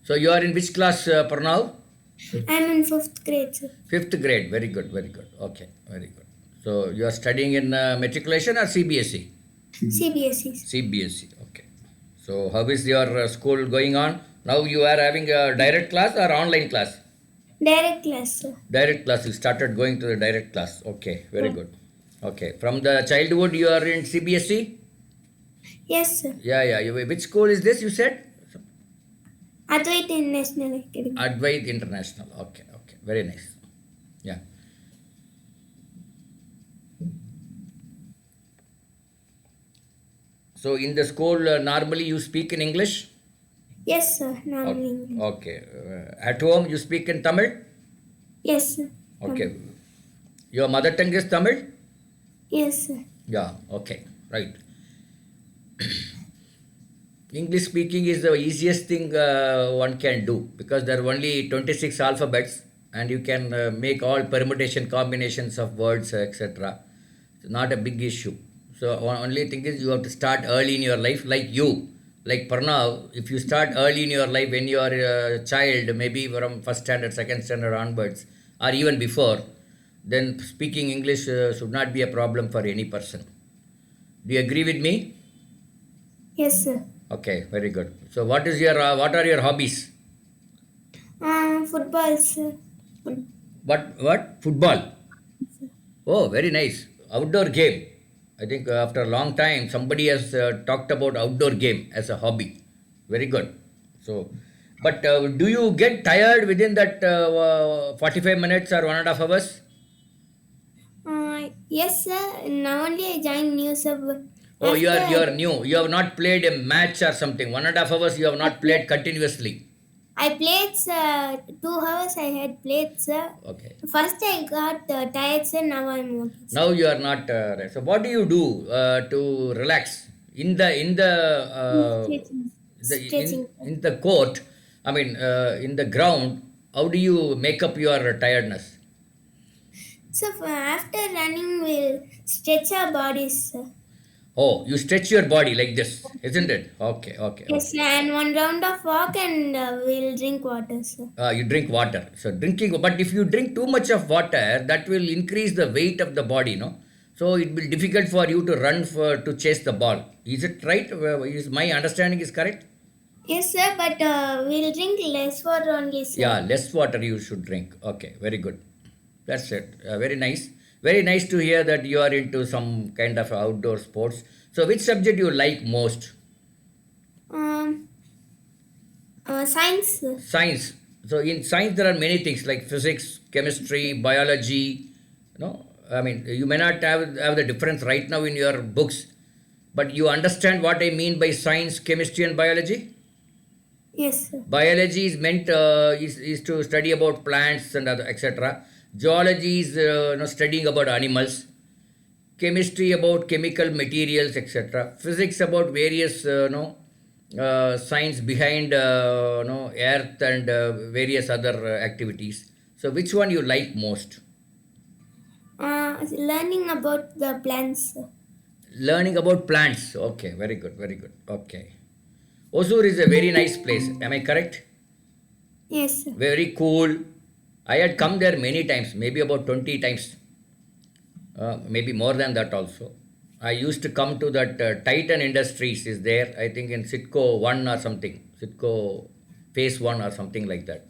So you are in which class, Pranav? I'm in fifth grade, sir. Fifth grade. Very good, very good. Okay, very good. So you are studying in matriculation or CBSE? CBSE. CBSE. Okay. So how is your school going on? Now you are having a direct class or online class? Direct class, sir. Direct class. You started going to the direct class. Okay, very Yeah. good. Okay. From the childhood you are in CBSE? Yes, sir. Yeah, yeah. Which school is this? You said Advait International Academy. Advait International. Okay, okay. Very nice. Yeah. So in the school, normally you speak in English. Yes, sir. Okay. Normally English. Okay. At home you speak in Tamil. Yes, sir. Okay. Your mother tongue is Tamil. Yes, sir. Yeah. Okay. Right. English speaking is the easiest thing one can do because there are only 26 alphabets and you can make all permutation combinations of words, etc. It's not a big issue. So only thing is you have to start early in your life, like you, like Pranav. If you start early in your life when you are a child, maybe from first standard, second standard onwards, or even before, then speaking English should not be a problem for any person. Do you agree with me? Yes, sir. Okay, very good. So, what are your hobbies? Football, sir. Foot- What football? Oh, very nice. Outdoor game. I think after a long time, somebody has talked about outdoor game as a hobby. Very good. So, but do you get tired within that 45 minutes or 1.5 hours? yes, sir. Now only I joined new sub. Oh, After you I, are new. You have not played a match or something. 1.5 hours you have I not played, played continuously. I played 2 hours. I had played, sir. Okay. First I got tired, sir. Now I'm okay, sir. Now you are not right. So what do you do to relax Stretching, in stretching. in the court? I mean, in the ground. How do you make up your tiredness? So after running, we'll stretch our bodies, sir. Oh, you stretch your body like this, isn't it? Okay, okay, Yes, okay. sir. And one round of walk, and we'll drink water, sir. You drink water. So drinking, but if you drink too much of water, that will increase the weight of the body, no? So it will be difficult for you to run for to chase the ball. Is it right? Is my understanding is correct? Yes, sir. But we'll drink less water only, sir. Yeah, less water you should drink. Okay, very good. That's it. Very nice. Very nice to hear that you are into some kind of outdoor sports. So, which subject you like most? Um, Science, sir. Science. So, in science there are many things like physics, chemistry, biology. I mean, you may not have the difference right now in your books, but you understand what I mean by science, chemistry, and biology. Yes, sir. Biology is meant is to study about plants and other etc. Geology is studying about animals. Chemistry about chemical materials etc. Physics about various science behind earth and various other activities. So which one you like most? Learning about the plants, sir. Learning about plants. Okay, very good, very good. Okay. Osur is a very nice place. Am I correct? Yes, sir. Very cool. I had come there many times, maybe about 20 times, maybe more than that also. I used to come to that Titan Industries is there, I think in Sitco 1 or something, Sitco Phase 1 or something like that.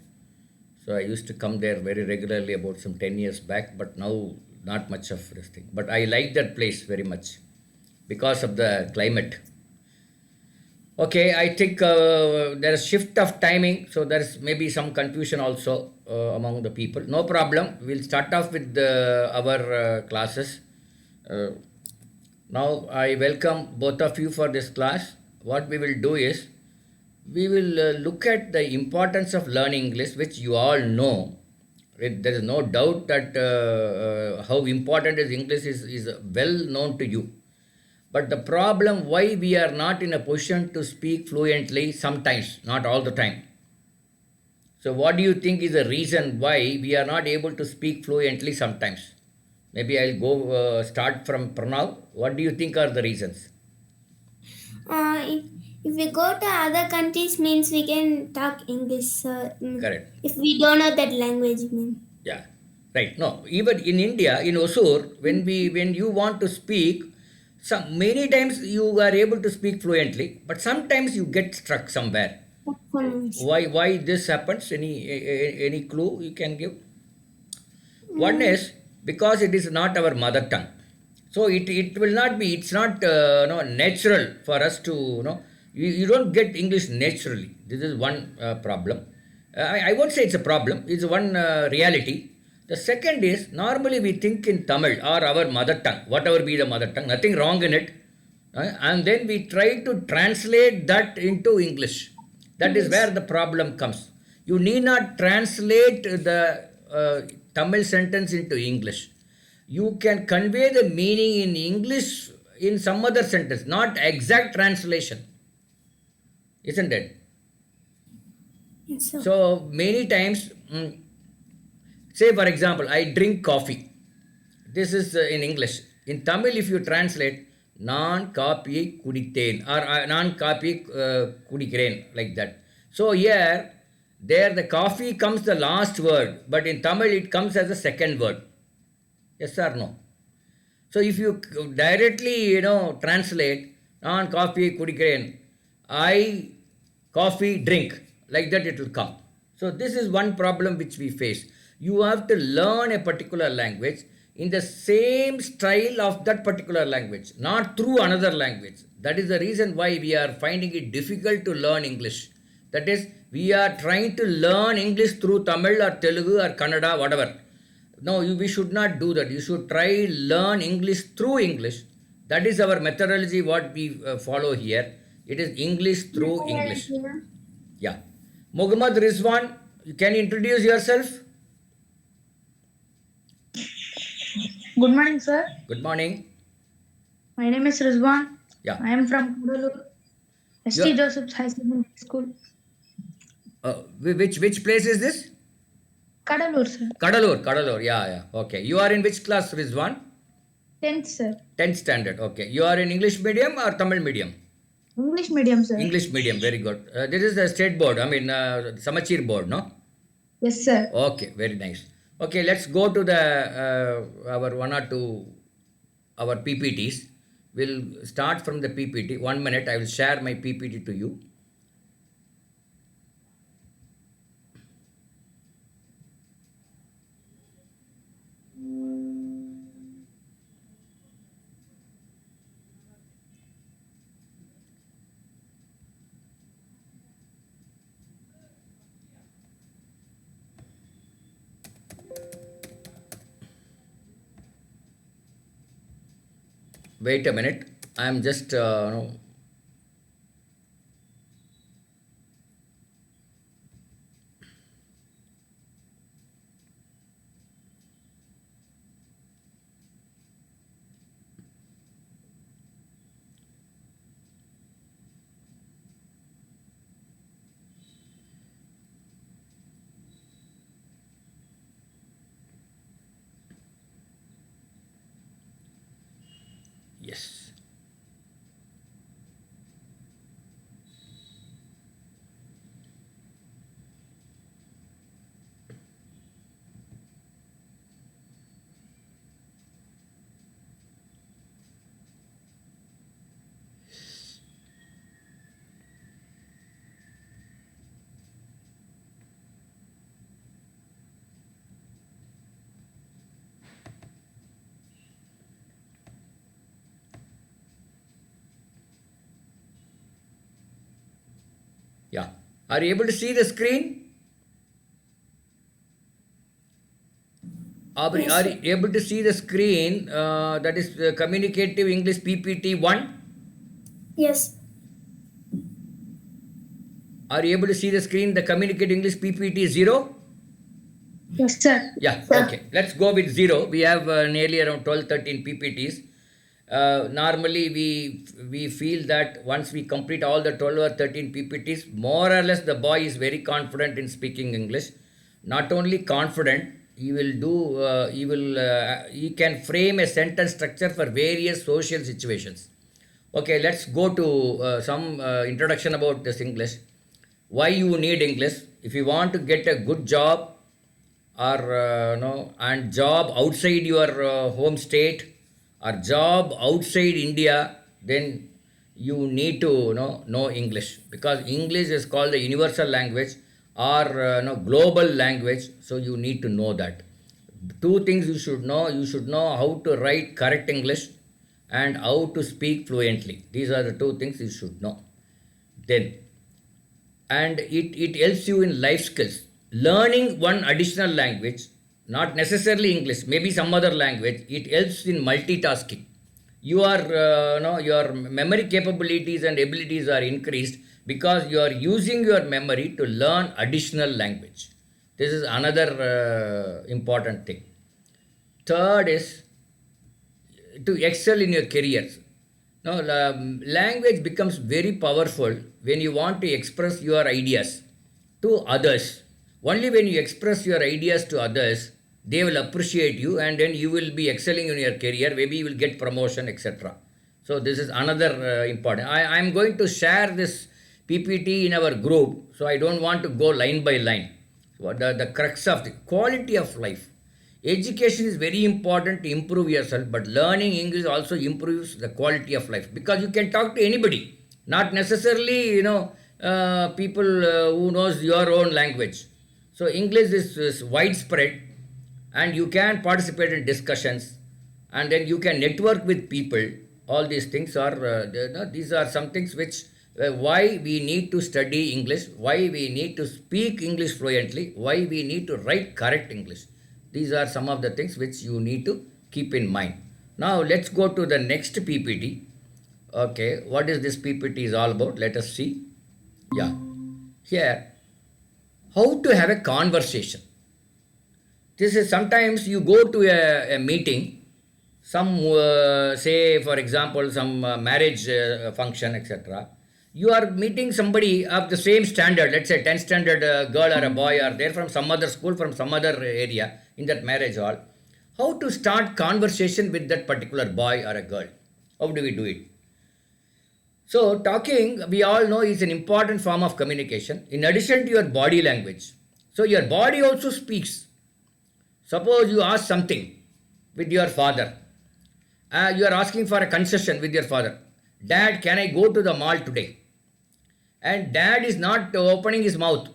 So I used to come there very regularly about some 10 years back, but now not much of this thing. But I like that place very much because of the climate. Okay, I think there is shift of timing, so there is maybe some confusion also among the people. No problem. We'll start off with our classes. Uh, Now I welcome both of you for this class. What we will do is we will look at the importance of learning English, which you all know. There is no doubt that how important is English is well known to you. But the problem why we are not in a position to speak fluently sometimes, not all the time. So what do you think is the reason why we are not able to speak fluently sometimes? Maybe I'll go start from Pranav. What do you think are the reasons? Uh, If we go to other countries, means we can talk English. Correct. If we don't know that language, mean. Yeah, right. No, even in India, in Osur, when you want to speak, some many times you are able to speak fluently, but sometimes you get stuck somewhere. Performance. Why this happens? Any clue you can give? One Mm, is because it is not our mother tongue. So it will not be, it's not no, natural for us to, you don't get English naturally. This is one problem. I won't say it's a problem, it's one reality. The second is normally we think in Tamil or our mother tongue, whatever be the mother tongue, nothing wrong in it. And then we try to translate that into English. That is where yes. the problem comes. You need not translate the Tamil sentence into English. You can convey the meaning in English in some other sentence, not exact translation, isn't it? Yes, sir. So many times, say for example, I drink coffee. This is in English. In Tamil, if you translate, நான் காப்பியை குடித்தேன் or நான் காப்பியை குடிக்கிறேன், like that. So here, there the coffee comes the last word, but in Tamil it comes as a second word. Yes or no? So if you directly, translate, நான் காஃபியை குடிக்கிறேன், I coffee drink, like that it will come. So this is one problem which we face. You have to learn a particular language in the same style of that particular language, not through another language. That is the reason why we are finding it difficult to learn English. That is, we are trying to learn English through Tamil or Telugu or Kannada, whatever. No, we should not do that. You should try learn English through English. That is our methodology, what we follow here. It is English through English. Yeah. Muhammad Rizwan, can you introduce yourself? Good morning, sir. Good morning. My name is Rizwan. Yeah. I am from Kadalur, You St. Joseph's High Secondary School. which place is this? Kadalur, sir. Kadalur. Yeah. Okay. You are in which class, Rizwan? 10th, sir. 10th standard. Okay. You are in English medium or Tamil medium? English medium, sir. English medium. Very good. This is the state board. I mean, Samachir board, no? Yes, sir. Okay, very nice. Okay, let's go to the our one or two our PPTs. We'll start from the PPT. 1 minute, I will share my PPT to you. Wait a minute. I am just yes. Yeah. Are you able to see the screen? Are you able to see the screen? That is Communicative English PPT 1. Yes. Are you able to see the screen? The Communicative English PPT 0? Yes, sir. Yeah, Sir. okay. Let's go with 0. We have nearly around 12, 13 PPTs. Normally, we feel that once we complete all the 12 or 13 PPTs, more or less the boy is very confident in speaking English. Not only confident, he can frame a sentence structure for various social situations. Okay, let's go to some introduction about this English. Why you need English? If you want to get a good job or no, and job outside your home state or job outside India, then you need to know English, because English is called the universal language or global language. So you need to know that. Two things you should know. You should know how to write correct English and how to speak fluently. These are the two things you should know. Then, and it helps you in life skills. Learning one additional language, not necessarily English, maybe some other language, it helps in multitasking. Your memory capabilities and abilities are increased because you are using your memory to learn additional language. This is another important thing. Third is to excel in your careers. Now, language becomes very powerful when you want to express your ideas to others. Only when you express your ideas to others, they will appreciate you, and then you will be excelling in your career. Maybe you will get promotion, etc. So, this is another important. I am going to share this PPT in our group, so I don't want to go line by line. What the crux of the quality of life. Education is very important to improve yourself, but learning English also improves the quality of life, because you can talk to anybody, not necessarily people who knows your own language. So English is widespread, and you can participate in discussions, and then you can network with people. All these things are these are some things which why we need to study English, why we need to speak English fluently, why we need to write correct English. These are some of the things which you need to keep in mind. Now let's go to the next PPT. Okay, what is this PPT is all about? Let us see. Yeah, here, how to have a conversation. This is sometimes you go to a meeting, some say for example some marriage function, etc. You are meeting somebody of the same standard, let's say 10th standard girl or a boy are there from some other school, from some other area in that marriage hall. How to start conversation with that particular boy or a girl? How do we do it? So talking, we all know, is an important form of communication in addition to your body language. So your body also speaks. Suppose you ask something with your father. You are asking for a concession with your father. Dad, can I go to the mall today? And dad is not opening his mouth,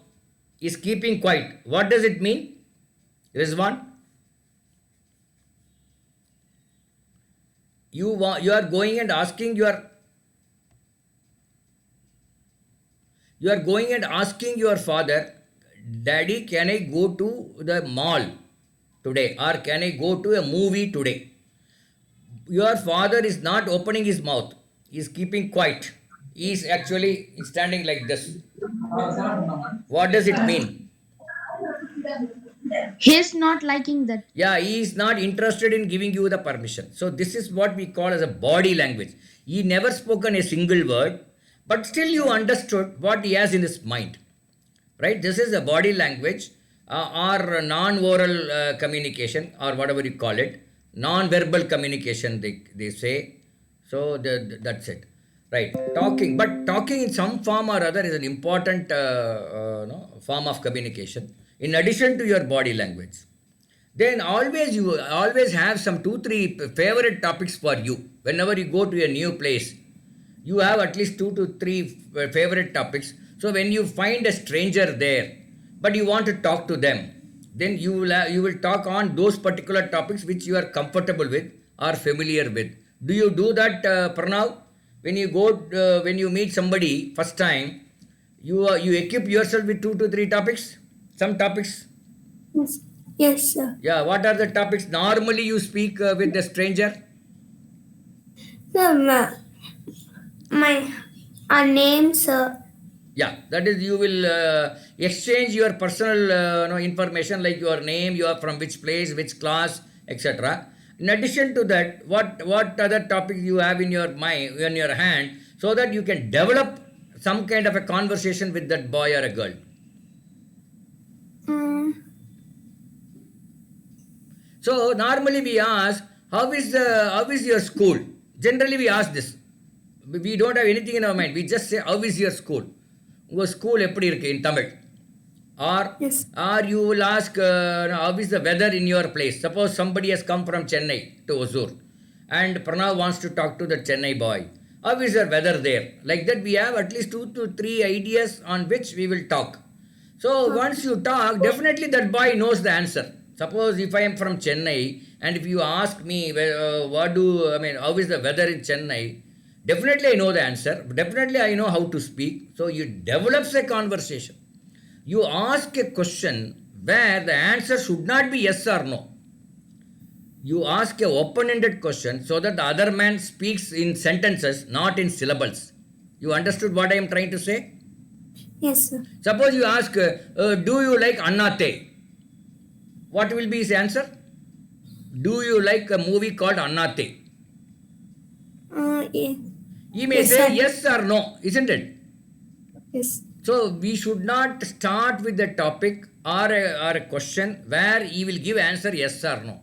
is keeping quiet. What does it mean? Rizwan? You are going and asking your father, Daddy, can I go to the mall today, or can I go to a movie today? Your father is not opening his mouth, he is keeping quiet. He is actually standing like this. What does it mean? He's not liking that. Yeah, he is not interested in giving you the permission. So this is what we call as a body language. He never spoken a single word, but still you understood what he has in his mind. Right? This is a body language or non-oral communication, or whatever you call it. Non-verbal communication, they say. So that's it. Right? Talking. But talking in some form or other is an important form of communication in addition to your body language. Then you always have some 2-3 favorite topics for you. Whenever you go to a new place, you have at least 2 to 3 favorite topics. So when you find a stranger there, but you want to talk to them, then you will talk on those particular topics which you are comfortable with or familiar with. Do you do that, Pranav? When you meet somebody first time, you equip yourself with 2 to 3 topics, some topics. Yes, yes, sir. Yeah, what are the topics normally you speak with the stranger? Sir, my name, sir. Yeah, that is, you will exchange your personal information, like your name, you are from which place, which class, etc. In addition to that, what other topics you have in your mind, in your hand, so that you can develop some kind of a conversation with that boy or a girl. Mm, So normally we ask, how is your school? Generally we ask this. We don't have anything in our mind. We just say, how is your school? Your school eppadi irukku in Tamil. Or, Yes. or you will ask, how is the weather in your place? Suppose somebody has come from Chennai to Hosur and Pranav wants to talk to the Chennai boy. How is the weather there? Like that, we have at least 2 to 3 ideas on which we will talk. So once you talk, definitely that boy knows the answer. Suppose if I am from Chennai and if you ask me, how is the weather in Chennai? Definitely I know the answer. Definitely I know how to speak. So you develops a conversation. You ask a question where the answer should not be yes or no. You ask a open-ended question so that the other man speaks in sentences, not in syllables. You understood what I am trying to say? Yes, sir. Suppose you ask, do you like Annate? What will be his answer? Do you like a movie called Annate? Yeah. He may Yes, say sir. yes or no, isn't it? Yes. So we should not start with a topic or a question where he will give answer yes or no.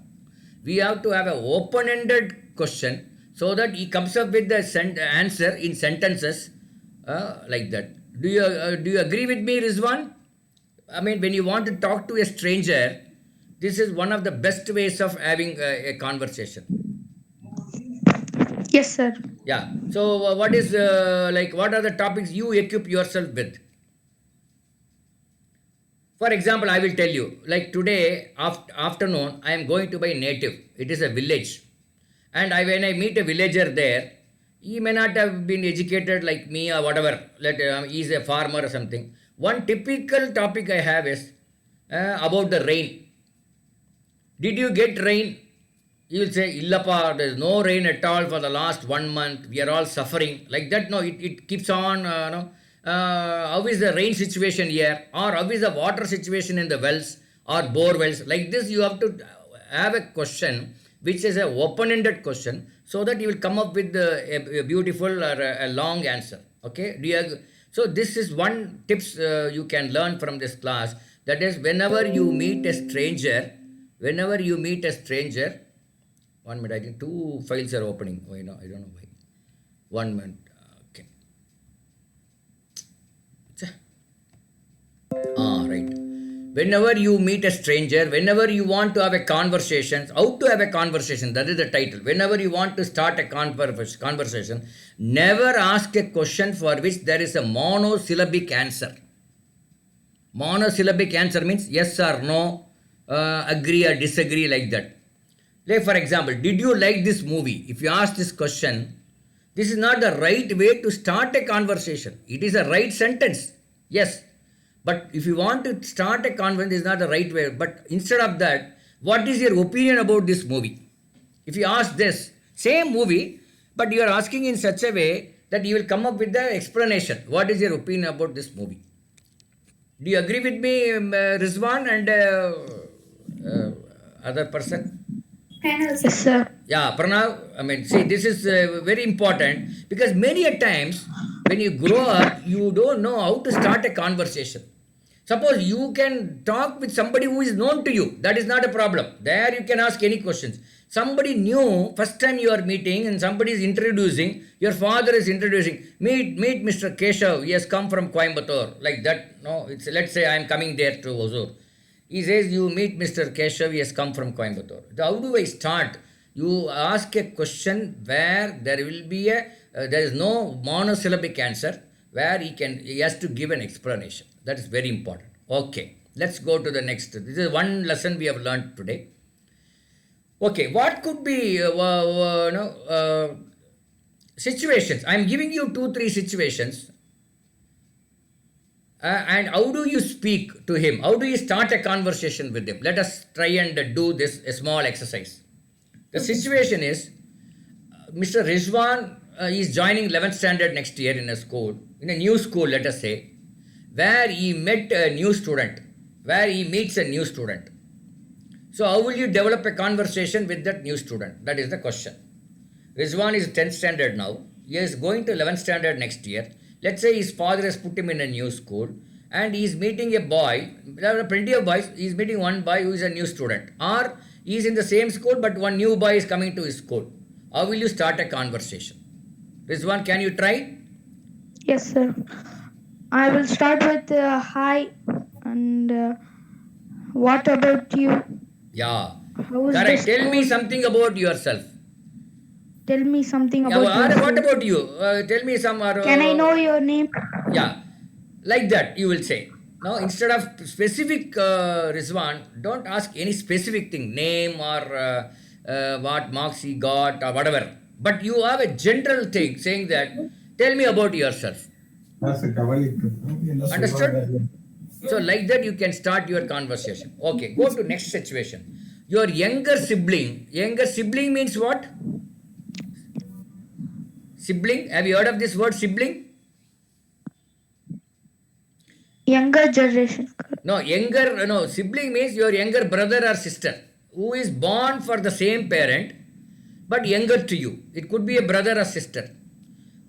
We have to have an open-ended question so that he comes up with the answer in sentences like that. Do you agree with me, Rizwan? I mean, when you want to talk to a stranger, this is one of the best ways of having a conversation. Yes, sir. Yeah. So what are the topics you equip yourself with? For example, I will tell you, like today afternoon, I am going to my native. It is a village. And when I meet a villager there, he may not have been educated like me or whatever. He is a farmer or something. One typical topic I have is about the rain. Did you get rain? He will say, Illapa, there is no rain at all for the last 1 month. We are all suffering. Like that, no, it keeps on, how is the rain situation here? Or how is the water situation in the wells or bore wells? Like this, you have to have a question which is an open-ended question so that you will come up with a beautiful or a long answer. Okay? So this is one tips you can learn from this class. That is, whenever you meet a stranger, 1 minute, I think 2 files are opening. I don't know why. 1 minute. Okay. Right. Whenever you meet a stranger, whenever you want to have a conversation, how to have a conversation, that is the title. Whenever you want to start a conversation, never ask a question for which there is a monosyllabic answer. Monosyllabic answer means yes or no, agree or disagree, like that. Like for example, did you like this movie? If you ask this question, this is not the right way to start a conversation. It is a right sentence. Yes. But if you want to start a conversation, this is not the right way. But instead of that, what is your opinion about this movie? If you ask this, same movie, but you are asking in such a way that you will come up with the explanation. What is your opinion about this movie? Do you agree with me, Rizwan and other person? Yes, sir. Yeah, Pranav, I mean, see, this is very important because many a times when you grow up, you don't know how to start a conversation. Suppose you can talk with somebody who is known to you. That is not a problem. There you can ask any questions. Somebody new, first time you are meeting and somebody is introducing, your father is introducing, meet Mr. Keshav, he has come from Coimbatore. Like that, no, it's, let's say I am coming there to Hosur. He says, you meet Mr. Keshav, he has come from Coimbatore. How do I start? You ask a question where there will be there is no monosyllabic answer, where he has to give an explanation. That is very important. Okay, let's go to the next. This is one lesson we have learned today. Okay, what could be situations? I am giving you 2-3 situations. And how do you speak to him? How do you start a conversation with him? Let us try and do this a small exercise. The situation is Mr. Rizwan is joining 11th standard next year in a new school, let us say, where he met a new student, where he meets a new student. So how will you develop a conversation with that new student? That is the question. Rizwan is 10th standard now. He is going to 11th standard next year. Let's say his father has put him in a new school and he is meeting a boy. There are plenty of boys. He is meeting one boy who is a new student. Or he is in the same school but one new boy is coming to his school. How will you start a conversation? Rizwan, can you try? Yes, sir. I will start with hi and what about you? Yeah, How is the correct. Tell me school? something about yourself. Tell me something Yeah, about what yourself. about you? Tell me some. Can I know your name? Yeah, like that you will say. Now, instead of specific Rizwan, don't ask any specific thing, name or what marks he got or whatever. But you have a general thing saying that, tell me about yourself. Understood? So, like that, you can start your conversation. Okay, go to next situation. Your younger sibling. Younger sibling means what? Sibling. Have you heard of this word sibling? Younger generation. No, younger, no, sibling means your younger brother or sister who is born for the same parent but younger to you. It could be a brother or sister.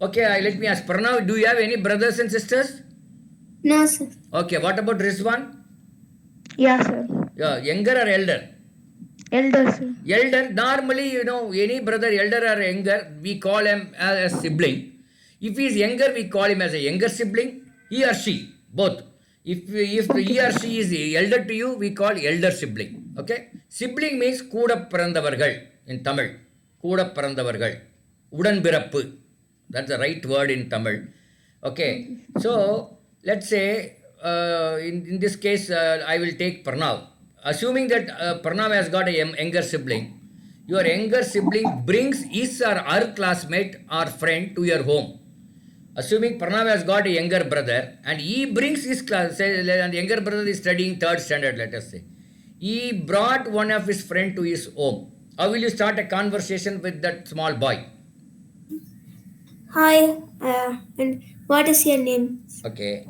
Okay, let me ask Pranav, do you have any brothers and sisters? No, sir. Okay, what about Rizwan? Yeah, sir. Yeah, younger or elder? Elder, sir. Elder, normally, any brother, elder or younger, we call him as a sibling. If he is younger, we call him as a younger sibling, he or she, both. If Okay, he or sir. she is elder to you, we call elder sibling. Okay? Sibling means கூட பிறந்தவர்கள் in Tamil. கூட பிறந்தவர்கள். உடன் பிறப்பு. That's the right word in Tamil. Okay. So, let's say, in this case, I will take Pranav. Assuming that Pranav has got a younger sibling, your younger sibling brings his or her classmate or friend to your home. Assuming Pranav has got a younger brother and he brings his class, say, and the younger brother is studying third standard, let us say. He brought one of his friend to his home. How will you start a conversation with that small boy? Hi, and what is your name? Okay.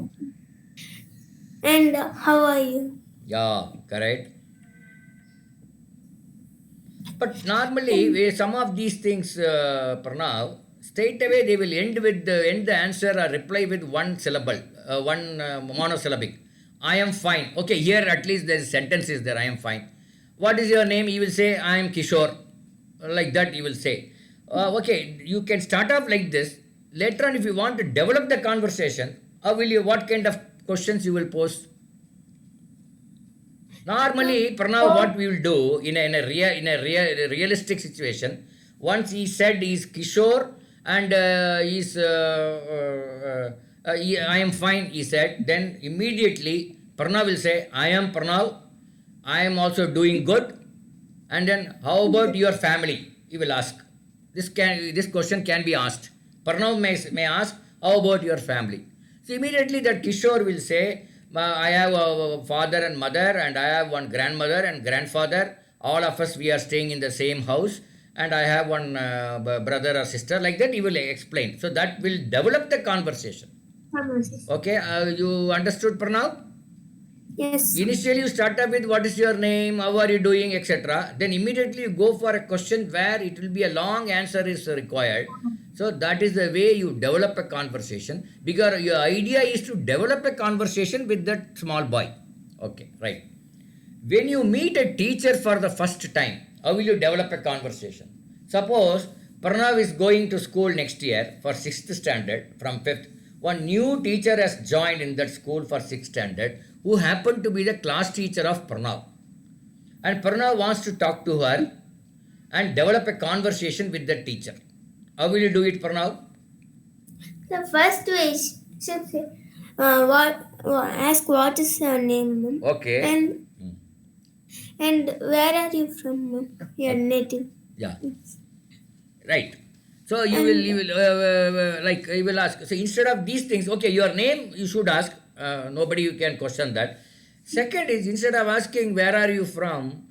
And how are you? Yeah, correct. But normally, some of these things, Pranav, straight away they will end the answer or reply with one syllable, one monosyllabic. I am fine. Okay, here at least the sentence is there. I am fine. What is your name? You will say I am Kishore. Like that you will say. Okay, you can start off like this. Later on, if you want to develop the conversation, how will you? What kind of questions you will pose? Normally, Pranav, what we will do realistic situation, once he said he's Kishore and I am fine, he said, then immediately Pranav will say, I am Pranav, I am also doing good, and then how about your family? He will ask. This question can be asked. Pranav may ask, how about your family? So immediately that Kishore will say, I have a father and mother, and I have one grandmother and grandfather. All of us, we are staying in the same house, and I have one brother or sister. Like that, he will explain. So that will develop the conversation. Okay, you understood, Pranav? Yes. Initially, you start up with what is your name, how are you doing, etc. Then immediately you go for a question where it will be a long answer is required. So that is the way you develop a conversation, because your idea is to develop a conversation with that small boy. Okay, right. When you meet a teacher for the first time, how will you develop a conversation? Suppose Pranav is going to school next year for 6th standard from 5th. One new teacher has joined in that school for 6th standard who happened to be the class teacher of Pranav. And Pranav wants to talk to her and develop a conversation with the teacher. How will you do it, Pranav? The first way is should say, ask what is your name, ma'am? Okay. And where are you from, ma'am? Your native. Yeah. Right. So you will ask. So instead of these things, okay, your name you should ask. Nobody can question that. Second is, instead of asking where are you from,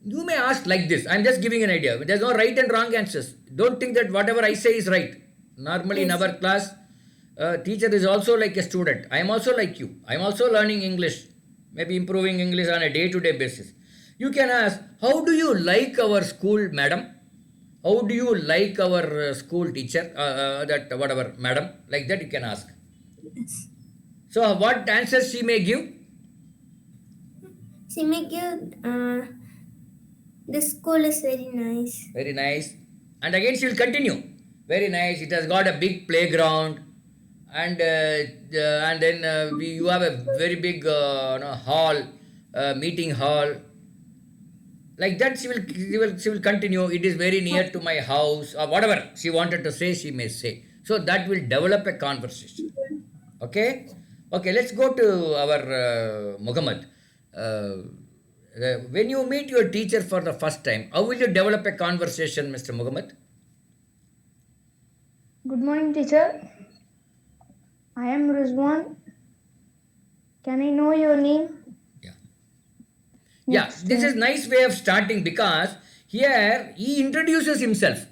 you may ask like this. I'm just giving an idea. There's no right and wrong answers. Don't think that whatever I say is right. Normally in our class, teacher is also like a student. I am also like you. I am also learning English. Maybe improving English on a day-to-day basis. You can ask, how do you like our school, madam? How do you like our school teacher? That whatever, madam. Like that you can ask. Yes. So what answers she may give? She may give, the school is very nice. Very nice. And again she will continue. Very nice. It has got a big playground, and then you have a very big hall, meeting hall. Like that, she will continue. It is very near to my house, or whatever she wanted to say, she may say. So that will develop a conversation. Okay, okay. Let's go to our Muhammad. When you meet your teacher for the first time, how will you develop a conversation, Mr. Muhammad? Good morning, teacher. I am Rizwan. Can I know your name? Yeah. Yeah, Next. this is nice way of starting because here he introduces himself.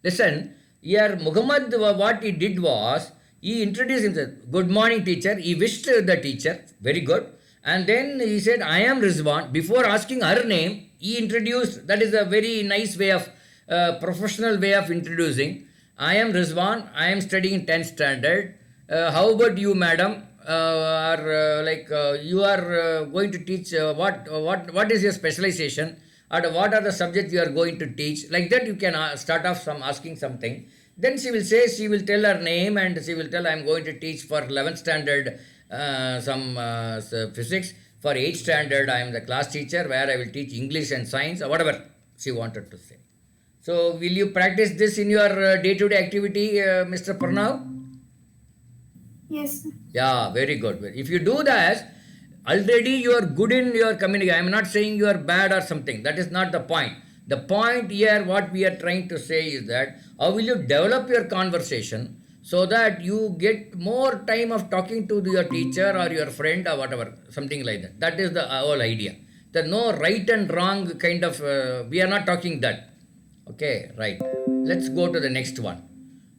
Listen, here Muhammad, what he did was he introduced himself. Good morning, teacher. He wished the teacher, very good. And then he said, I am Rizwan. Before asking her name, he introduced, that is a very nice way of, professional way of introducing. I am Rizwan. I am studying in 10th standard. How about you, madam? You are going to teach what is your specialization, or what are the subjects you are going to teach? Like that, you can start off some asking something. Then she will tell her name, and she will tell, I am going to teach for 11th standard physics. For 8th standard, I am the class teacher where I will teach English and science, or whatever she wanted to say. So, will you practice this in your day-to-day activity, Mr. Pranav? Yes, sir. Yeah, very good. If you do that, already you are good in your communication. I am not saying you are bad or something. That is not the point. The point here, what we are trying to say is that how will you develop your conversation so that you get more time of talking to your teacher or your friend or whatever, something like that. That is the whole idea. There's no right and wrong kind of, we are not talking that. Okay, right. Let's go to the next one.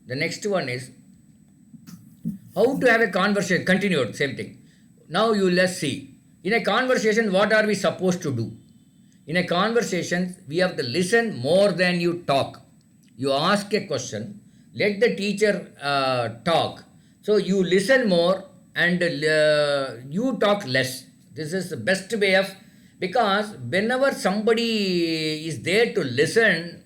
The next one is how to have a conversation. Continued, same thing. Now you let's see. In a conversation, what are we supposed to do? In a conversation, we have to listen more than you talk. You ask a question, let the teacher talk. So you listen more and you talk less. This is the best way of, because whenever somebody is there to listen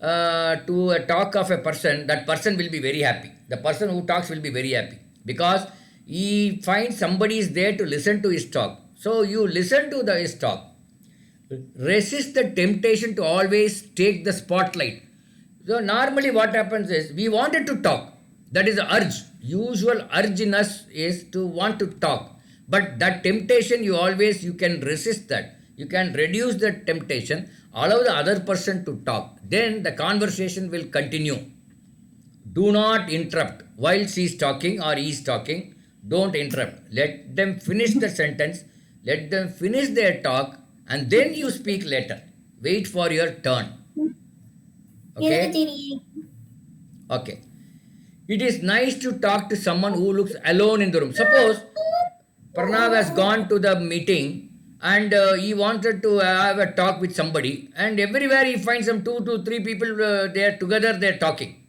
to a talk of a person, that person will be very happy. The person who talks will be very happy because he finds somebody is there to listen to his talk. So you listen to his talk. Resist the temptation to always take the spotlight. So normally what happens is we wanted to talk. That is the urge. Usual urge in us is to want to talk. But that temptation you can resist that. You can reduce the temptation, allow the other person to talk. Then the conversation will continue. Do not interrupt while she is talking or he is talking. Don't interrupt. Let them finish the sentence. Let them finish their talk and then you speak later. Wait for your turn. Okay? Okay. It is nice to talk to someone who looks alone in the room. Suppose Pranav has gone to the meeting and he wanted to have a talk with somebody, and everywhere he finds some two to three people they are together, they are talking.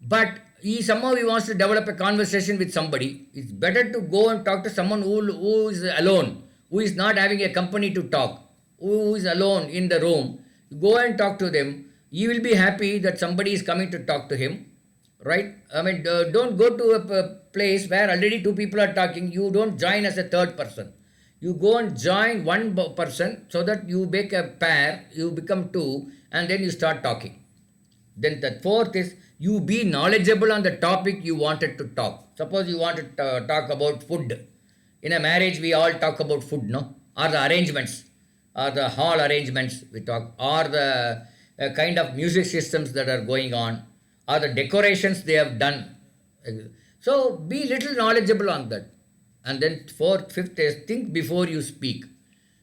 But he wants to develop a conversation with somebody. It's better to go and talk to someone who is alone, who is not having a company to talk, who is alone in the room. Go and talk to them. He will be happy that somebody is coming to talk to him, right? I mean, don't go to a place where already two people are talking. You don't join as a third person. You go and join one person so that you make a pair, you become two, and then you start talking. Then the fourth is you be knowledgeable on the topic you wanted to talk. Suppose you want to talk about food. In a marriage, we all talk about food, no? Or the arrangements, or the hall arrangements we talk, or the kind of music systems that are going on, or the decorations they have done. So be little knowledgeable on that. And then fifth is think before you speak.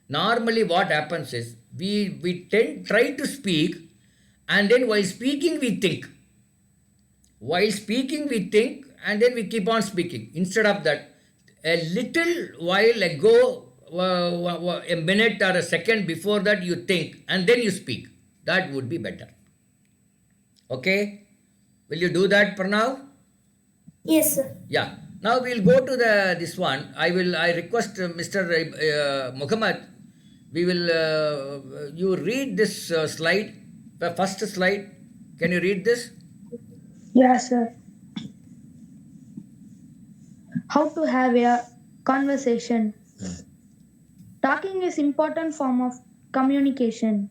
Normally what happens is we try to speak, and then while speaking we think. While speaking we think, and then we keep on speaking. Instead of that, a little while ago, a minute or a second before that you think and then you speak. That would be better. Okay? Will you do that for now? Yes, sir. Yeah. Now we'll go to this one. I request Mr. Muhammad, we will you read this slide, the first slide. Can you read this? Yes, sir. How to have a conversation. Talking is important form of communication.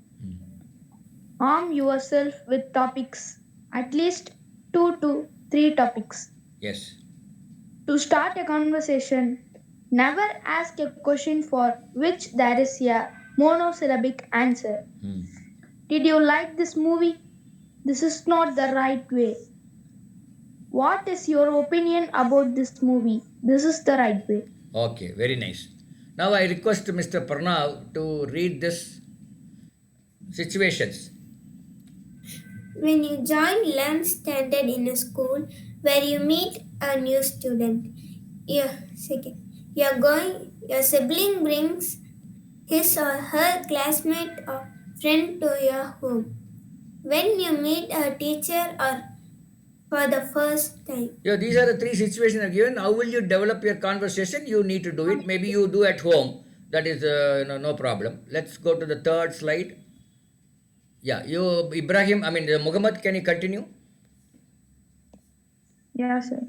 Arm yourself with topics, at least 2 to 3 topics. Yes. To start a conversation, never ask a question for which there is a monosyllabic answer. Hmm. Did you like this movie? This is not the right way. What is your opinion about this movie? This is the right way. Okay, very nice. Now I request Mr. Pranav to read this situations. When you join learn standard in a school where you meet a new student, your second, your sibling brings his or her classmate or friend to your home. When you meet a teacher or for the first time. Yeah, these are the three situations are given. How will you develop your conversation? You need to do it. Maybe you do at home. That is no problem. Let's go to the third slide. Yeah, you Ibrahim. I mean Muhammad. Can you continue? Yes, sir.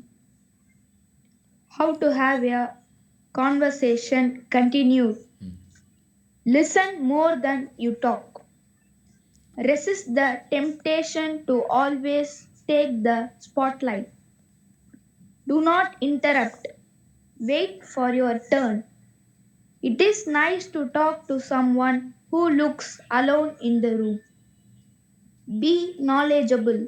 How to have a conversation continued. Listen more than you talk. Resist the temptation to always take the spotlight. Do not interrupt. Wait for your turn. It is nice to talk to someone who looks alone in the room. Be knowledgeable.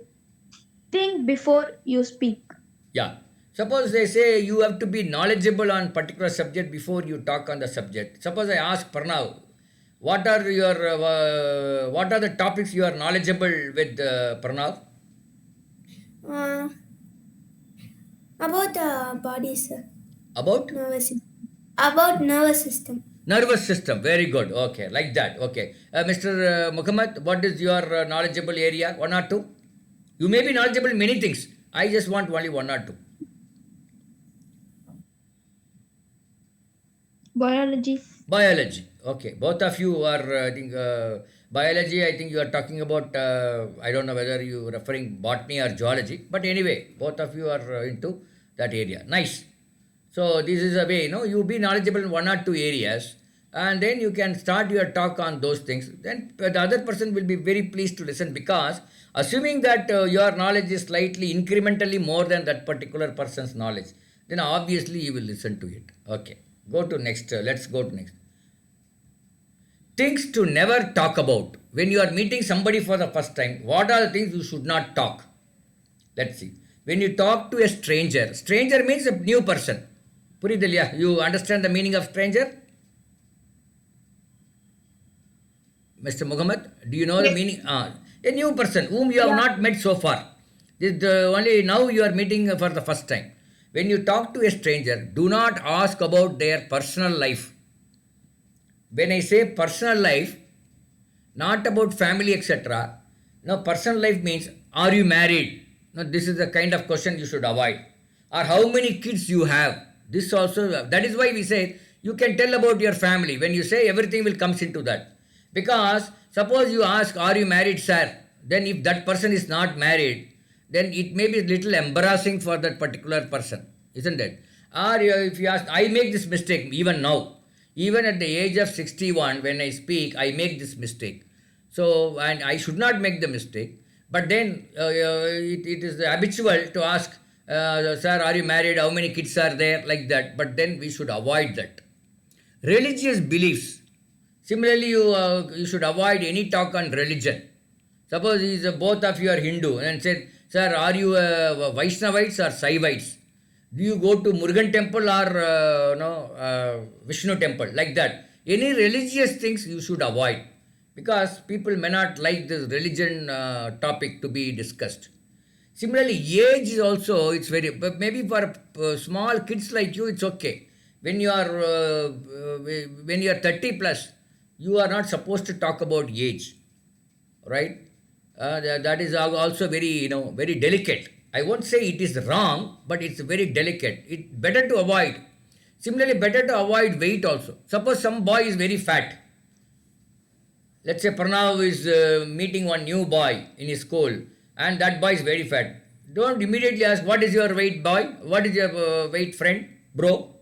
Think before you speak. Yeah. Suppose they say you have to be knowledgeable on particular subject before you talk on the subject. Suppose I ask Pranav, what are the topics you are knowledgeable with, Pranav? Uh, about the body, sir. About Nervous system. About nervous system. nervous system. Very good. Okay, like that. Okay, Mr. Muhammad, what is your knowledgeable area? One or two? You may be knowledgeable in many things. I just want only one or two. Biology. Biology. Okay, both of you are, I think, biology. I think you are talking about. I don't know whether you are referring botany or geology, but anyway, both of you are into that area. Nice. So this is a way, you be knowledgeable in one or two areas, and then you can start your talk on those things. Then the other person will be very pleased to listen because assuming that your knowledge is slightly incrementally more than that particular person's knowledge, then obviously you will listen to it. Okay. Go to next. Let's go to next. Things to never talk about. When you are meeting somebody for the first time, what are the things you should not talk? Let's see. When you talk to a stranger means a new person. Puridalya, you understand the meaning of stranger? Mr. Muhammad, do you know the Yes. meaning? A new person whom you have Yeah. not met so far. This only now you are meeting for the first time. When you talk to a stranger, do not ask about their personal life. When I say personal life, not about family, etc. No, personal life means are you married? No, this is the kind of question you should avoid. Or how many kids you have? This also, that is why we say you can tell about your family. When you say everything will comes into that. Because suppose you ask, are you married, sir? Then if that person is not married, then it may be a little embarrassing for that particular person, isn't it? Or if you ask, I make this mistake even now. Even at the age of 61, when I speak, I make this mistake. So, and I should not make the mistake. But then it is habitual to ask, sir, are you married? How many kids are there? Like that. But then we should avoid that. Religious beliefs. Similarly, you should avoid any talk on religion. Suppose both of you are Hindu and said, sir, are you Vaishnavites or Saivites? Do you go to Murugan temple or Vishnu temple? Like that. Any religious things you should avoid because people may not like this religion topic to be discussed. Similarly, age is also it's very but maybe for small kids like you it's okay. When you are when you are 30 plus, you are not supposed to talk about age, right? That is also very very delicate. I won't say it is wrong, but it's very delicate. It better to avoid. Similarly, better to avoid weight also. Suppose some boy is very fat. Let's say Pranav is meeting one new boy in his school, and that boy is very fat. Don't immediately ask, what is your weight, boy? What is your weight, friend, bro?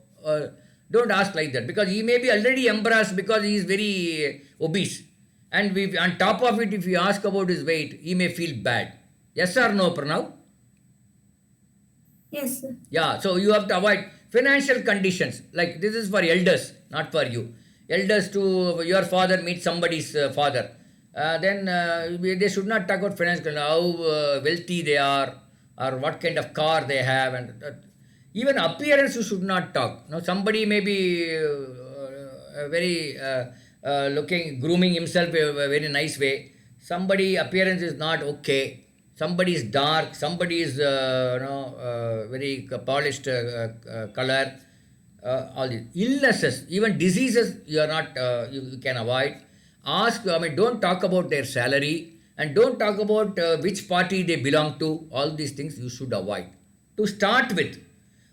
Don't ask like that, because he may be already embarrassed because he is very obese. And on top of it, if you ask about his weight, he may feel bad. Yes or no, Pranav? Yes, sir. Yeah, so you have to avoid financial conditions. Like this is for elders, not for you. Elders to your father meet somebody's father. They should not talk about financial, how wealthy they are, or what kind of car they have, and even appearance you should not talk. Now somebody may be very looking, grooming himself a very nice way. Somebody appearance is not okay. Somebody is dark. Somebody is very polished color. All these illnesses, even diseases, you are not you can avoid. Ask. I mean, don't talk about their salary, and don't talk about which party they belong to. All these things you should avoid. To start with,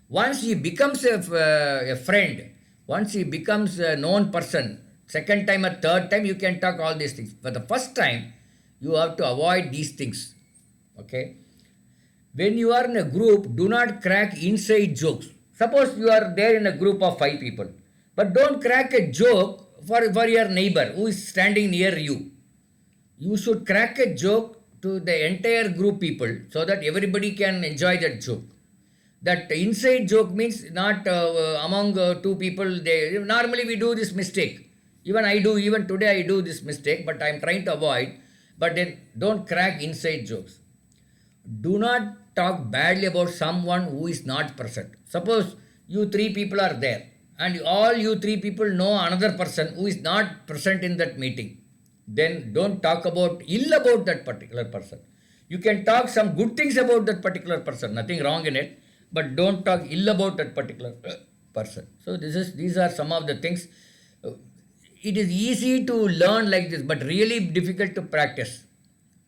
once he becomes a friend, once he becomes a known person, second time or third time you can talk all these things. But the first time, you have to avoid these things. Okay. When you are in a group, do not crack inside jokes. Suppose you are there in a group of 5 people, but don't crack a joke for your neighbor who is standing near you. You should crack a joke to the entire group people so that everybody can enjoy that joke. That inside joke means not among 2 people. They normally we do this mistake. Even I do. Even today I do this mistake, but I am trying to avoid. But then don't crack inside jokes. Do not talk badly about someone who is not present. Suppose you 3 people are there, and all you 3 people know another person who is not present in that meeting. Then don't talk about ill about that particular person. You can talk some good things about that particular person, nothing wrong in it, but don't talk ill about that particular person. So these are some of the things. Uh, It is easy to learn like this, but really difficult to practice.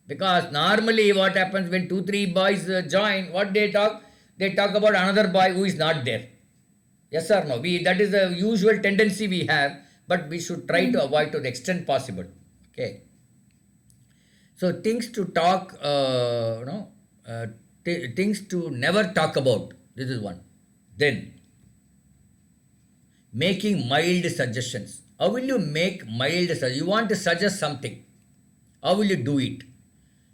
Because normally what happens when 2 3 boys join, what they talk? They talk about another boy who is not there. Yes or no? That is the usual tendency we have, but we should try to avoid to the extent possible. Okay. So things to talk, things to never talk about. This is one. Then making mild suggestions. How will you make mild suggestions? You want to suggest something. How will you do it?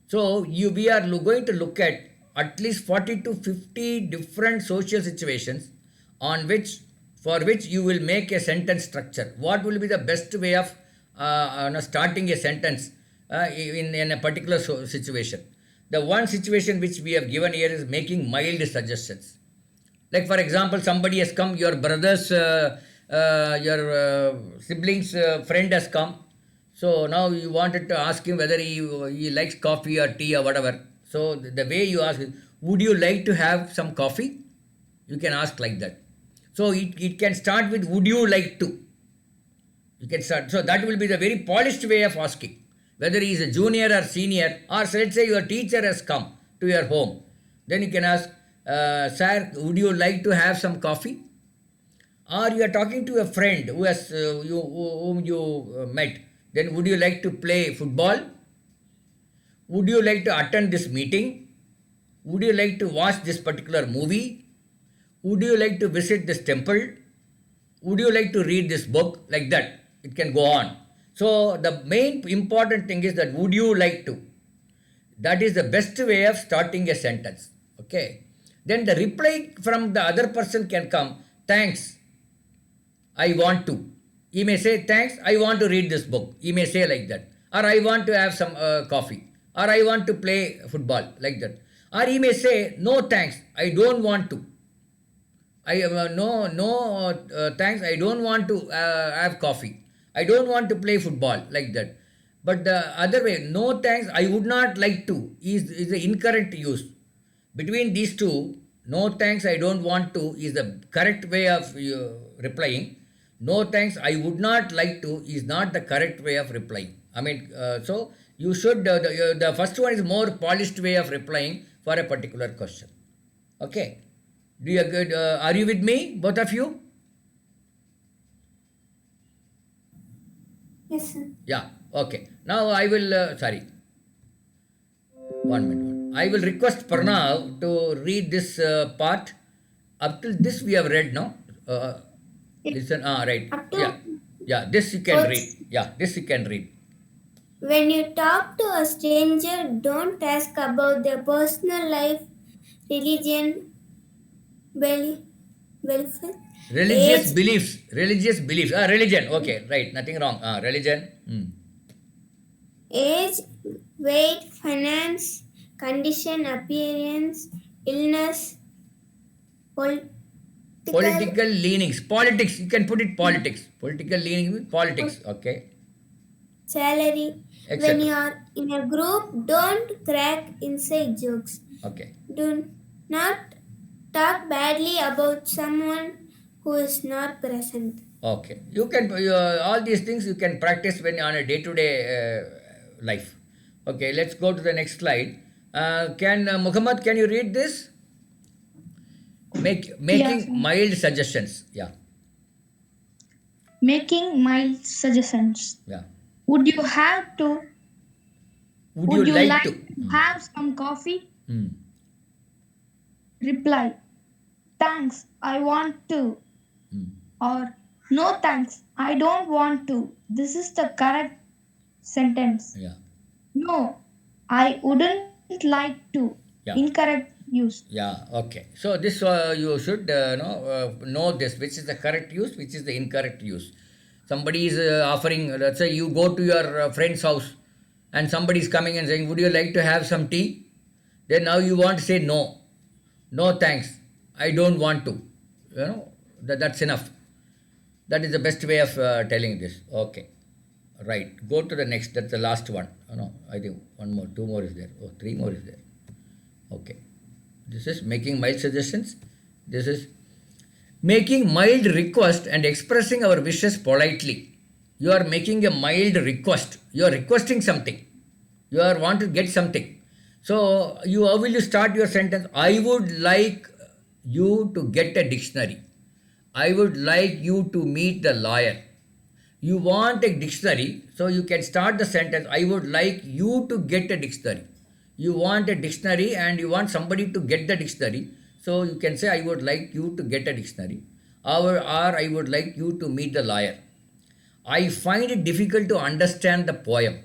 So we are going to look at least 40 to 50 different social situations on which for which you will make a sentence structure. What will be the best way of starting a sentence in a particular situation? The one situation which we have given here is making mild suggestions. Like for example, somebody has come, your brother's, your sibling's friend has come. So now you wanted to ask him whether he likes coffee or tea or whatever. So the way you ask is, would you like to have some coffee? You can ask like that. So it can start with, would you like to? You can start. So that will be the very polished way of asking. Whether he is a junior or senior, or so let's say your teacher has come to your home. Then you can ask, sir, would you like to have some coffee? Or you are talking to a friend who has whom you met. Then would you like to play football? Would you like to attend this meeting? Would you like to watch this particular movie? Would you like to visit this temple? Would you like to read this book? Like that. It can go on. So the main important thing is that would you like to? That is the best way of starting a sentence. Okay. Then the reply from the other person can come, thanks, I want to. He may say, thanks, I want to read this book. He may say like that. Or I want to have some coffee. Or I want to play football, like that. Or he may say, no thanks, I don't want to. Thanks, I don't want to have coffee. I don't want to play football, like that. But the other way, no thanks, I would not like to, is the incorrect use. Between these two, no thanks, I don't want to is the correct way of replying. No thanks, I would not like to is not the correct way of replying. I mean, so you should, the first one is more polished way of replying for a particular question. Okay. Do you agree? Are you with me, both of you? Yes, sir. Yeah. Okay. Now I will, sorry. 1 minute. I will request Pranav to read this part. Up till this we have read, no? Listen, right. Up Yeah. to Yeah, this you can fourth. read. Yeah, this you can read. When you talk to a stranger, don't ask about their personal life, religion, well, welfare, Religious age, beliefs. Religious beliefs. Religion. Okay, right. Nothing wrong. Religion. age, weight, finance, condition, appearance, illness, political, Political leanings. Politics. You can put it politics. Political leanings means politics. Okay. salary. When Etc. you are in a group, don't crack inside jokes. Okay. Do not talk badly about someone who is not present. Okay. You can all these things you can practice when on a day-to-day life. Okay. Let's go to the next slide. Can Muhammad? Can you read this? Yeah, Making mild suggestions. Yeah. making mild suggestions. Yeah. Would you have to? Would you Would you like like to? to have some coffee? Hmm. Reply. Thanks, I want to. Hmm. Or no thanks, I don't want to. This is the correct sentence. Yeah. No, I wouldn't like to. Yeah. Incorrect use. Yeah, okay. So this you should know this, which is the correct use, which is the incorrect use. Somebody is offering, let's say you go to your friend's house and somebody is coming and saying, would you like to have some tea? Then now you want to say no. No thanks. I don't want to. That's enough. That is the best way of telling this. Okay. Right. Go to the next. That's the last one. No, I think one more, two more is there. Oh, three more is there. Okay. This is making mild suggestions. This is making mild request and expressing our wishes politely. You are making a mild request. You are requesting something. You are want to get something. So how will you start your sentence? I would like you to get a dictionary. I would like you to meet the lawyer. You want a dictionary, so you can start the sentence, I would like you to get a dictionary. You want a dictionary and you want somebody to get the dictionary, so you can say, I would like you to get a dictionary. Or I would like you to meet the lawyer. I find it difficult to understand the poem.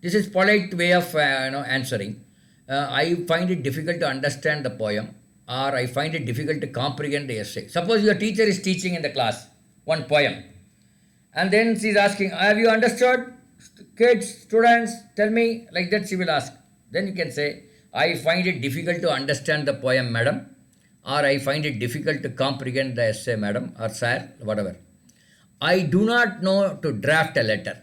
This is polite way of answering. I find it difficult to understand the poem, or I find it difficult to comprehend the essay. Suppose your teacher is teaching in the class one poem, and then she is asking, have you understood? Kids, students, tell me. Like that she will ask. Then you can say, I find it difficult to understand the poem, madam. Or I find it difficult to comprehend the essay, madam. Or sir, whatever. I do not know to draft a letter.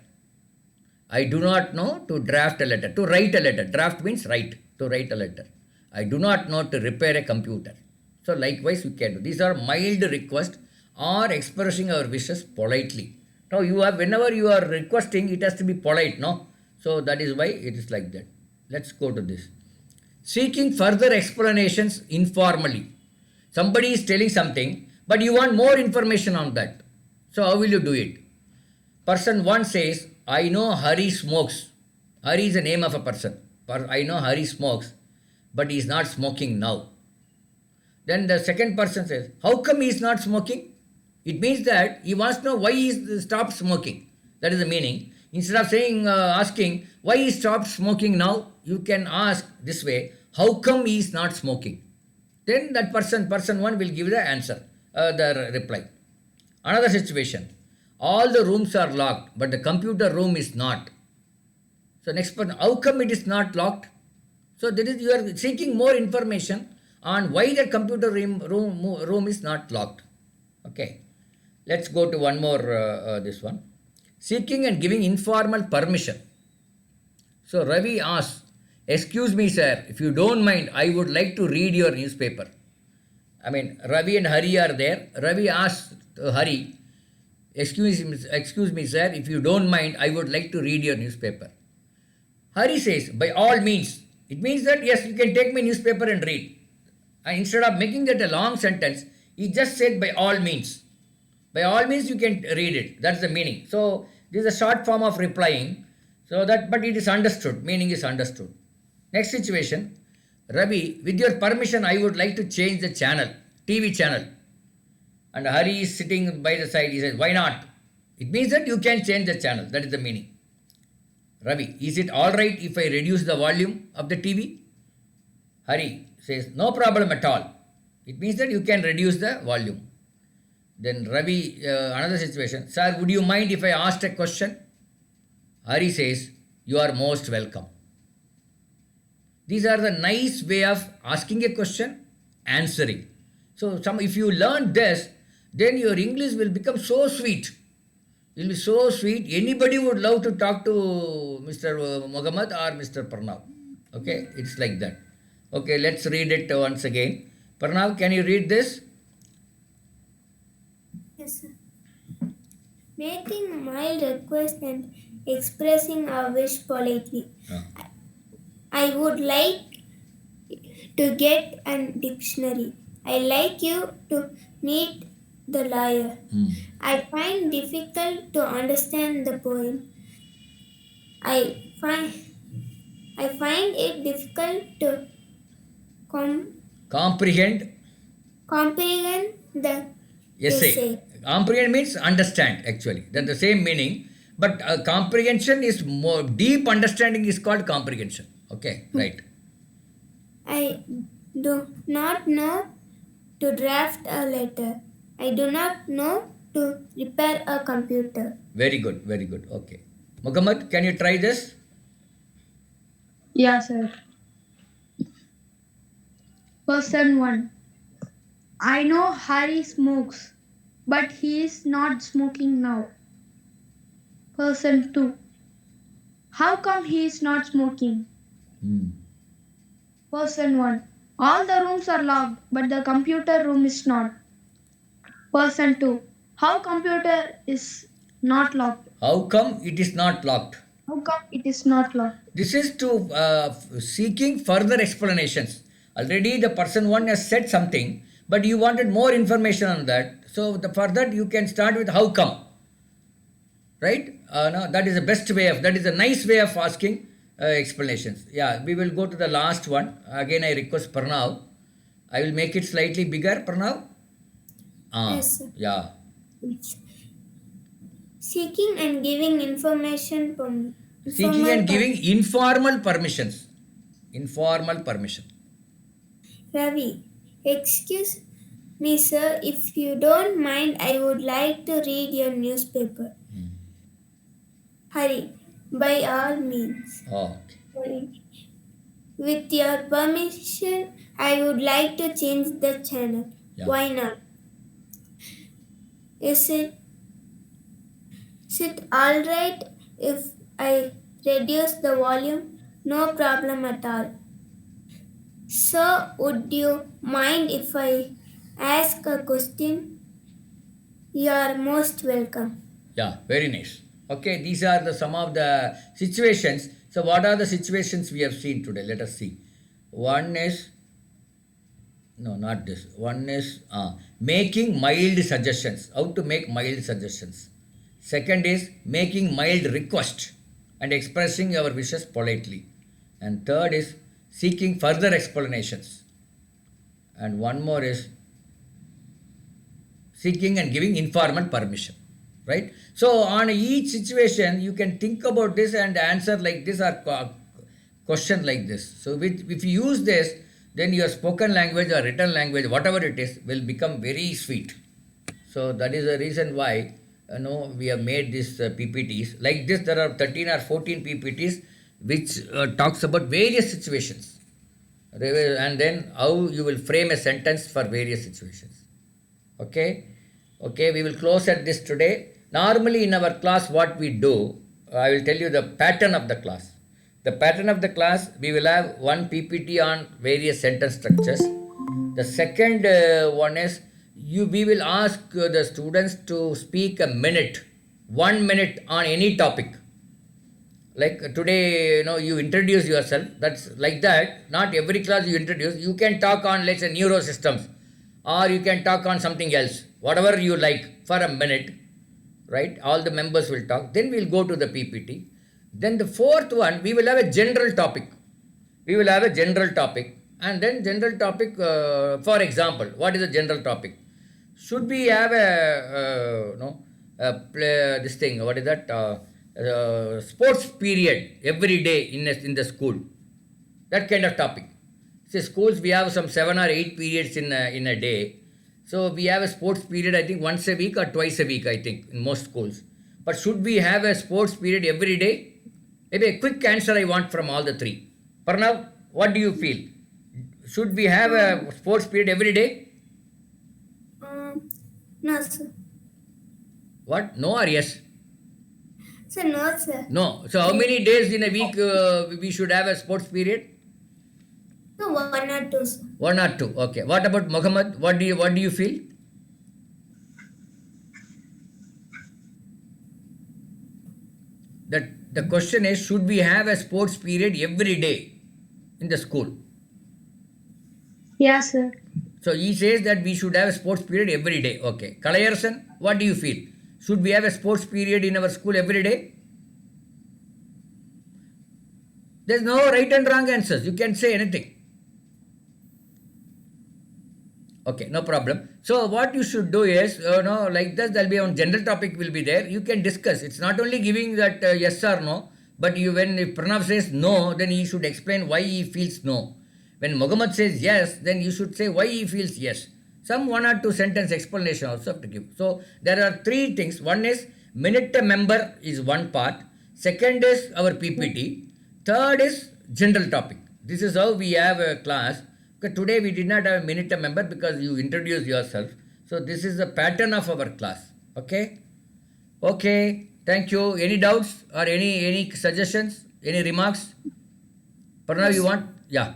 I do not know to draft a letter. To write a letter. Draft means write. To write a letter. I do not know to repair a computer. So likewise we can do. These are mild requests or expressing our wishes politely. Now whenever you are requesting, it has to be polite, no? So that is why it is like that. Let's go to this. Seeking further explanations informally. Somebody is telling something, but you want more information on that. So how will you do it? Person 1 says, I know Hari smokes. Hari is the name of a person. I know Hari smokes, but he is not smoking now. Then the second person says, how come he is not smoking? It means that he wants to know why he stopped smoking. That is the meaning. Instead of asking why he stopped smoking now, you can ask this way, how come he is not smoking? Then that person 1 will give the answer, the reply. Another situation, all the rooms are locked, but the computer room is not. So next person, how come it is not locked? So you are seeking more information on why the computer room is not locked. Okay. Let's go to one more, this one. Seeking and giving informal permission. So Ravi asks, excuse me sir, if you don't mind, I would like to read your newspaper. I mean, Ravi and Hari are there. Ravi asks Hari, excuse me sir, if you don't mind, I would like to read your newspaper. Hari says, by all means. It means that yes, you can take my newspaper and read. And instead of making that a long sentence, he just said by all means. By all means you can read it. That's the meaning. So this is a short form of replying. But it is understood. Meaning is understood. Next situation. Ravi, with your permission, I would like to change the channel, TV channel. And Hari is sitting by the side. He says, why not? It means that you can change the channel. That is the meaning. Ravi, is it all right if I reduce the volume of the TV? Hari says, no problem at all. It means that you can reduce the volume. Then Ravi, another situation. Sir, would you mind if I asked a question? Hari says, you are most welcome. These are the nice way of asking a question, answering. So if you learn this, then your English will become so sweet. It will be so sweet. Anybody would love to talk to Mr. Muhammad or Mr. Pranav. Okay, it's like that. Okay, let's read it once again. Pranav, can you read this? Yes, sir. Making mild request and expressing a wish politely. Ah. I would like to get a dictionary. I like you to meet the liar. I find difficult to understand the poem. I find I find it difficult to Comprehend. comprehend the Essay. essay. Comprehend means understand actually. That's the same meaning. But comprehension is more deep understanding is called comprehension. Okay, right. I do not know to draft a letter. I do not know to repair a computer. Very good, very good. Okay. Muhammad, can you try this? Yeah, sir. Person 1. I know Harry smokes, but he is not smoking now. Person 2. How come he is not smoking? Person 1. All the rooms are locked, but the computer room is not. Person 2. How computer is not locked? How come it is not locked? How come it is not locked? This is to seeking further explanations. Already the person one has said something, but you wanted more information on that. So for that you can start with how come. Right? No, that is the best way of, that is a nice way of asking explanations. Yeah, we will go to the last one. Again, I request Pranav. I will make it slightly bigger, Pranav. Yes, sir. Yeah. Seeking and giving information from Seeking and giving informal permissions. Informal permission. Ravi, excuse me, sir, if you don't mind, I would like to read your newspaper. Hurry, by all means. Oh, okay. Hurry. With your permission, I would like to change the channel. Yeah. Why not? Is it all right if I reduce the volume? No problem at all. Sir, would you mind if I ask a question? You are most welcome. Yeah, very nice. Okay, these are some of the situations. So, what are the situations we have seen today? Let us see. One is, no, not this. One is making mild suggestions. How to make mild suggestions. Second is making mild request and expressing your wishes politely. And third is seeking further explanations. And one more is seeking and giving informal permission. Right? So, on each situation, you can think about this and answer like this or question like this. So, if you use this, then your spoken language or written language, whatever it is, will become very sweet. So, that is the reason why we have made these PPTs. Like this, there are 13 or 14 PPTs which talks about various situations. And then how you will frame a sentence for various situations. Okay? Okay, we will close at this today. Normally in our class, what we do, I will tell you the pattern of the class. The pattern of the class, we will have one PPT on various sentence structures. The second one is, we will ask the students to speak 1 minute on any topic. Like today, you introduce yourself. That's like that. Not every class you introduce. You can talk on, let's say, neurosystems, or you can talk on something else, whatever you like, for a minute. Right? All the members will talk. Then we'll go to the PPT. Then the fourth one, we will have a general topic. We will have a general topic. And then general topic, for example, what is the general topic? Should we have a, no, this thing, what is that? Sports period every day in the school. That kind of topic. See, schools, we have some 7 or 8 periods in a day. So we have a sports period, I think, once a week or twice a week, I think, in most schools. But should we have a sports period every day? Maybe a quick answer I want from all the three. Pranav, what do you feel? Should we have a sports period every day? No, sir. What? No or yes? Sir, no, sir. No. So how many days in a week we should have a sports period? No, one or two, sir. One or two. Okay. What about Muhammad? What do you feel? That the question is, should we have a sports period every day in the school? Yeah, sir. So he says that we should have a sports period every day. Okay. Kalayarasan, what do you feel? Should we have a sports period in our school every day? There's no right and wrong answers. You can say anything. Okay, no problem. So what you should do is, like this, there'll be on general topic will be there. You can discuss. It's not only giving that yes or no, but when if Pranav says no, then he should explain why he feels no. When Muhammad says yes, then you should say why he feels yes. Some 1 or 2 sentence explanation also have to give. So there are 3 things. One is minute a member is one part. Second is our PPT. Third is general topic. This is how we have a class. Okay, today we did not have a minute a member because you introduced yourself. So this is the pattern of our class. Okay? Okay. Thank you. Any doubts or any suggestions? Any remarks? Pranav, you want? Yeah.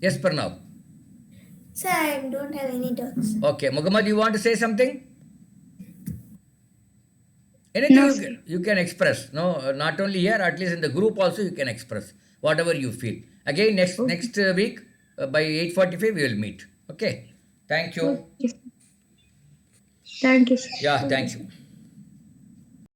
Yes, Pranav. Sir, I don't have any doubts. Okay. Muhammad, you want to say something? Anything No, you sir. you can express. No, not only here, at least in the group also you can express whatever you feel. Again, next week by 8:45 we will meet. Okay. Thank you. Okay. Thank you, sir. Yeah, thank you.